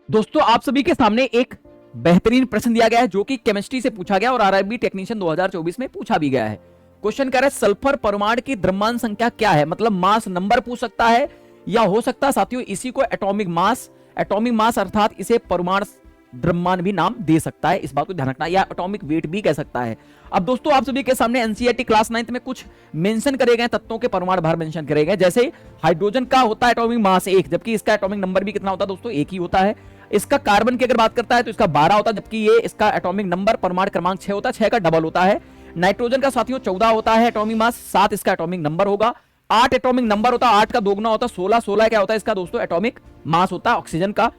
दोस्तों आप सभी के सामने एक बेहतरीन प्रश्न दिया गया है जो कि केमिस्ट्री से पूछा गया और आरआरबी टेक्नीशियन 2024 में पूछा भी गया है। क्वेश्चन कह रहा है सल्फर परमाणु की द्रव्यमान संख्या क्या है, मतलब मास नंबर पूछ सकता है या हो सकता है साथियों इसी को एटॉमिक मास अर्थात इसे परमाणु द्रव्यमान भी नाम दे सकता है, इस बात को ध्यान रखना, या एटॉमिक वेट भी कह सकता है। अब दोस्तों आप सभी के सामने एनसीईआरटी क्लास 9th में कुछ मेंशन करे गए तत्वों के परमाणु भार मेंशन करे गए, जैसे हाइड्रोजन का होता है एटॉमिक मास 1, जबकि इसका एटॉमिक नंबर भी कितना होता है दोस्तों, 1 ही होता है। इसका कार्बन की अगर बात करता है तो इसका 12 होता है, जबकि ये इसका एटॉमिक नंबर परमाणु क्रमांक 6 होता है, 6 का डबल होता है। नाइट्रोजन का साथियों 14 होता है एटॉमिक मास, 7 इसका एटॉमिक नंबर होगा। 8 एटॉमिक नंबर होता है, 8 का दोगुना होता है 16, 16 क्या होता है इसका दोस्तों एटॉमिक मास होता है ऑक्सीजन का।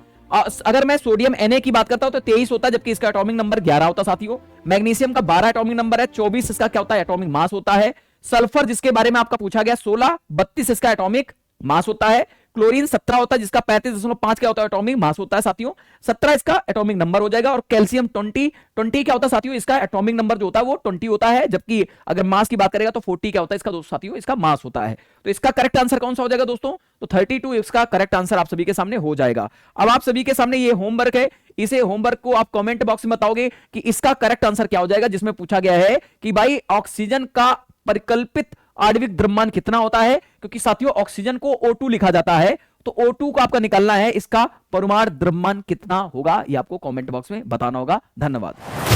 अगर मैं सोडियम Na की बात करता हूं तो 23 होता है, जबकि इसका एटॉमिक नंबर 11 होता है साथियों। मैग्नीशियम का 12 एटॉमिक नंबर है, 24 इसका क्या होता है एटॉमिक मास होता है। सल्फर जिसके बारे में आपका पूछा गया 16, 32 इसका एटॉमिक मास होता है। क्लोरीन 17 होता है, जिसका 35.5 क्या होता है एटॉमिक मास होता है साथियों, 17 इसका एटॉमिक नंबर हो जाएगा। और कैल्शियम 20 क्या होता है साथियों, इसका एटॉमिक नंबर जो होता है वो 20 होता है, जबकि अगर मास की बात करेगा तो 40 क्या होता है इसका दोस्तों साथियों, इसका मास होता है। तो इसका करेक्ट आंसर कौन सा हो जाएगा दोस्तों, तो 32 इसका करेक्ट आंसर आप सभी के सामने हो जाएगा। अब आप सभी के सामने ये होमवर्क है, इसे होमवर्क को आप कमेंट बॉक्स में बताओगे कि इसका करेक्ट आंसर क्या हो जाएगा, जिसमें पूछा गया है कि भाई ऑक्सीजन का परिकल्पित आणविक द्रव्यमान कितना होता है, क्योंकि साथियों ऑक्सीजन को O2 लिखा जाता है, तो O2 को आपका निकालना है, इसका परमाणु द्रव्यमान कितना होगा ये आपको कमेंट बॉक्स में बताना होगा। धन्यवाद।